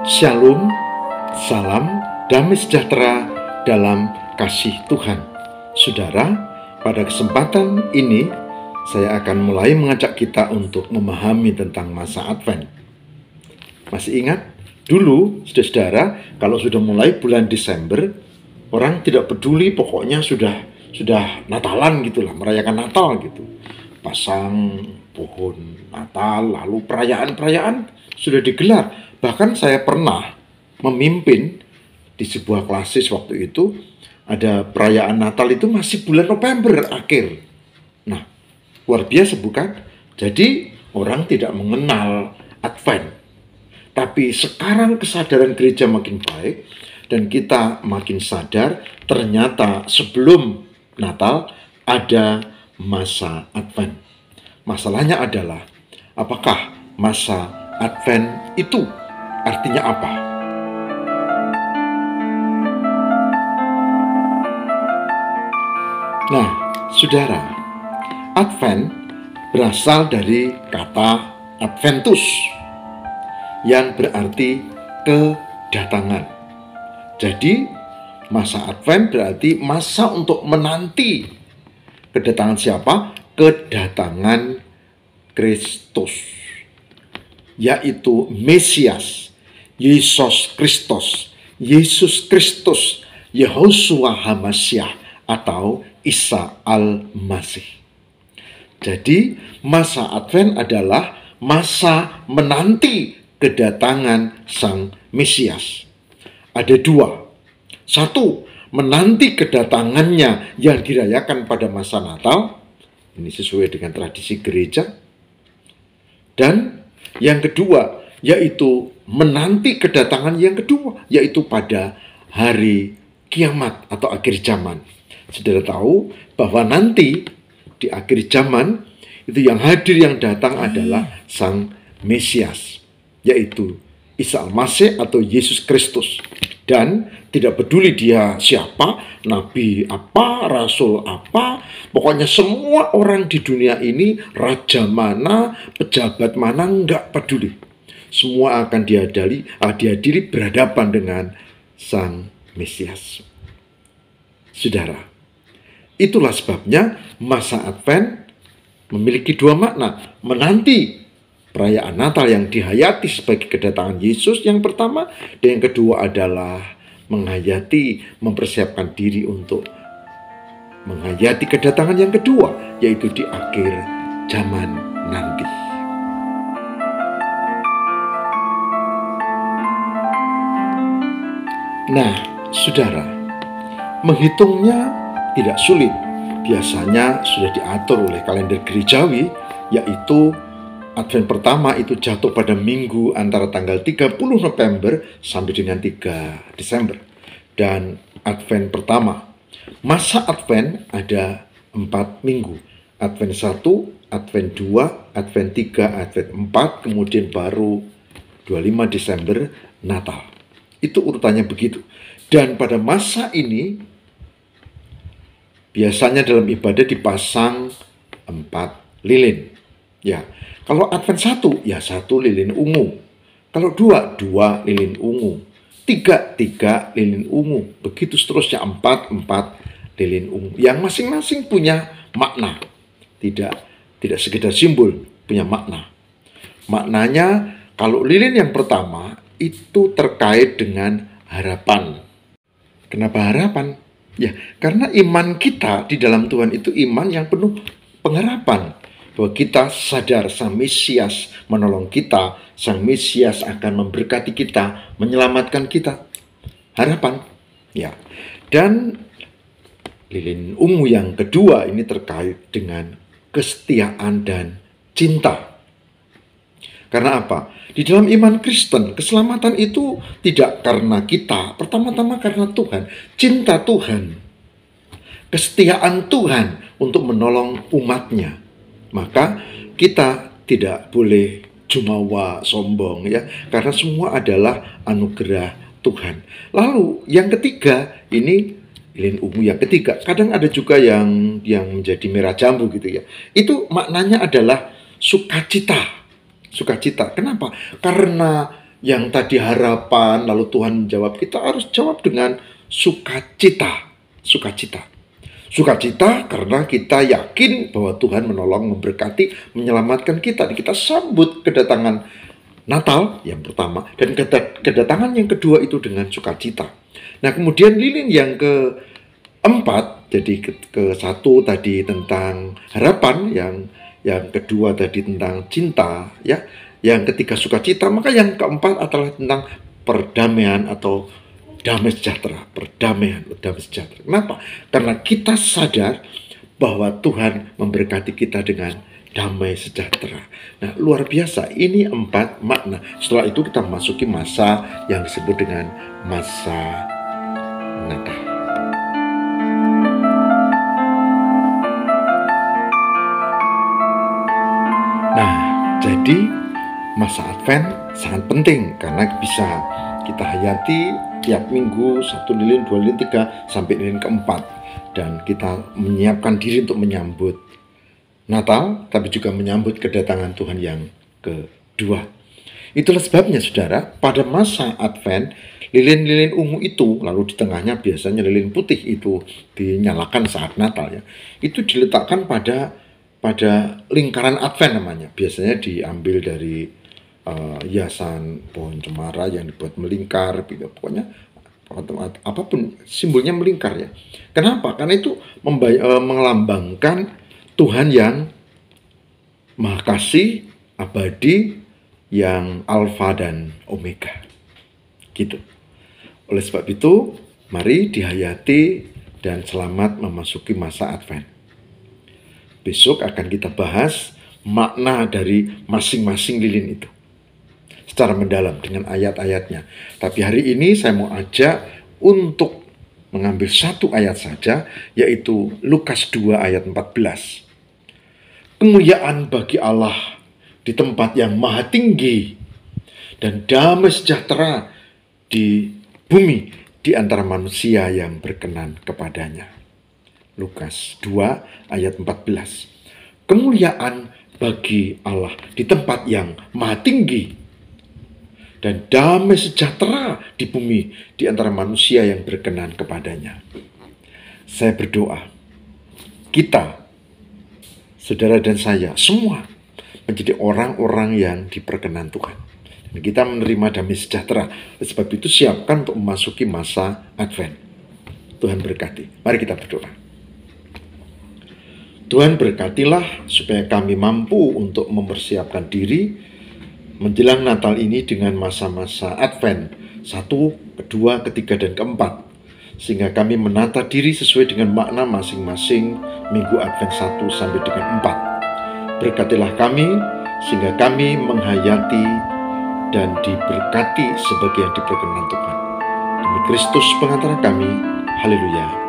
Shalom, salam damai sejahtera dalam kasih Tuhan. Saudara, pada kesempatan ini saya akan mulai mengajak kita untuk memahami tentang masa Advent. Masih ingat? Dulu, saudara, kalau sudah mulai bulan Desember, orang tidak peduli, pokoknya sudah Natalan gitulah, merayakan Natal gitu. Pasang pohon Natal, lalu perayaan-perayaan sudah digelar. Bahkan saya pernah memimpin di sebuah klasis waktu itu, ada perayaan Natal itu masih bulan November akhir. Nah, luar biasa bukan? Jadi orang tidak mengenal Advent. Tapi sekarang kesadaran gereja makin baik dan kita makin sadar ternyata sebelum Natal ada masa Advent. Masalahnya adalah apakah masa Advent itu artinya apa? Nah, saudara, Advent berasal dari kata Adventus yang berarti kedatangan. Jadi, masa Advent berarti masa untuk menanti kedatangan siapa? Kedatangan Kristus, yaitu Mesias, Yesus Kristus, Yehoshua HaMashiach atau Isa Al-Masih. Jadi masa Advent adalah masa menanti kedatangan Sang Mesias. Ada dua. Satu, menanti kedatangannya yang dirayakan pada masa Natal. Ini sesuai dengan tradisi gereja. Dan yang kedua, yaitu menanti kedatangan yang kedua, yaitu pada hari kiamat atau akhir zaman. Saudara tahu bahwa nanti di akhir zaman itu yang hadir, yang datang adalah Sang Mesias, yaitu Isa Al-Masih atau Yesus Kristus. Dan tidak peduli dia siapa, nabi apa, rasul apa, pokoknya semua orang di dunia ini, raja mana, pejabat mana, enggak peduli. Semua akan dihadiri berhadapan dengan Sang Mesias. Saudara, itulah sebabnya masa Advent memiliki dua makna. Menanti perayaan Natal yang dihayati sebagai kedatangan Yesus yang pertama, dan yang kedua adalah menghayati, mempersiapkan diri untuk menghayati kedatangan yang kedua, yaitu di akhir zaman nanti. Nah, saudara, menghitungnya tidak sulit. Biasanya sudah diatur oleh kalender gerejawi, yaitu Advent pertama itu jatuh pada minggu antara tanggal 30 November sampai dengan 3 Desember. Dan Advent pertama, masa Advent ada 4 minggu. Advent 1, Advent 2, Advent 3, Advent 4, kemudian baru 25 Desember Natal. Itu urutannya begitu. Dan pada masa ini, biasanya dalam ibadah dipasang 4 lilin. Ya, kalau Advent 1, ya 1 lilin ungu. Kalau 2 lilin ungu. 3 lilin ungu. Begitu seterusnya 4 lilin ungu. Yang masing-masing punya makna. Tidak sekedar simbol, punya makna. Maknanya, kalau lilin yang pertama itu terkait dengan harapan. Kenapa harapan? Ya, karena iman kita di dalam Tuhan itu iman yang penuh pengharapan. Bahwa kita sadar Sang Mesias menolong kita, Sang Mesias akan memberkati kita, menyelamatkan kita. Harapan. Ya. Dan lilin ungu yang kedua ini terkait dengan kesetiaan dan cinta. Karena apa? Di dalam iman Kristen, keselamatan itu tidak karena kita, pertama-tama karena Tuhan, cinta Tuhan, kesetiaan Tuhan untuk menolong umatnya. Maka kita tidak boleh jumawa, sombong ya, karena semua adalah anugerah Tuhan. Lalu yang ketiga, ini lilin ungu yang ketiga. Kadang ada juga yang menjadi merah jambu gitu ya. Itu maknanya adalah sukacita. Sukacita. Kenapa? Karena yang tadi harapan, lalu Tuhan menjawab, kita harus jawab dengan sukacita. Sukacita. Sukacita karena kita yakin bahwa Tuhan menolong, memberkati, menyelamatkan kita. Kita sambut kedatangan Natal yang pertama, dan kedatangan yang kedua itu dengan sukacita. Nah, kemudian lilin yang keempat, jadi ke satu tadi tentang harapan, yang kedua tadi tentang cinta, ya. Yang ketiga sukacita, maka yang keempat adalah tentang perdamaian atau damai sejahtera, perdamaian, damai sejahtera. Kenapa? Karena kita sadar bahwa Tuhan memberkati kita dengan damai sejahtera. Nah, luar biasa, ini 4 makna. Setelah itu kita memasuki masa yang disebut dengan masa Natal. Nah, jadi masa Advent sangat penting karena bisa kita hayati tiap minggu, 1 lilin, 2 lilin, 3 sampai lilin keempat, dan kita menyiapkan diri untuk menyambut Natal, tapi juga menyambut kedatangan Tuhan yang kedua. Itulah sebabnya, saudara, pada masa Advent, lilin-lilin ungu itu, lalu di tengahnya biasanya lilin putih itu dinyalakan saat Natal, ya. Itu diletakkan pada lingkaran Advent namanya. Biasanya diambil dari hiasan pohon cemara yang dibuat melingkar, pokoknya apapun simbolnya melingkar, ya. Kenapa? Karena itu melambangkan Tuhan yang Maha Kasih, abadi, yang Alfa dan Omega. Gitu. Oleh sebab itu, mari dihayati dan selamat memasuki masa Advent. Besok akan kita bahas makna dari masing-masing lilin itu secara mendalam dengan ayat-ayatnya. Tapi hari ini saya mau ajak untuk mengambil satu ayat saja, yaitu Lukas 2 ayat 14. Kemuliaan bagi Allah di tempat yang maha tinggi, dan damai sejahtera di bumi di antara manusia yang berkenan kepadanya. Lukas 2 ayat 14. Kemuliaan bagi Allah di tempat yang maha tinggi, dan damai sejahtera di bumi di antara manusia yang berkenan kepadanya. Saya berdoa, kita, saudara dan saya, semua menjadi orang-orang yang diperkenan Tuhan. Dan kita menerima damai sejahtera. Sebab itu siapkan untuk memasuki masa Advent. Tuhan berkati. Mari kita berdoa. Tuhan berkatilah supaya kami mampu untuk mempersiapkan diri menjelang Natal ini dengan masa-masa Advent 1, kedua, ketiga, dan keempat, sehingga kami menata diri sesuai dengan makna masing-masing minggu Advent 1 sampai dengan 4. Berkatilah kami sehingga kami menghayati dan diberkati sebagai yang diperkenan Tuhan. Demi Kristus pengantara kami, haleluya.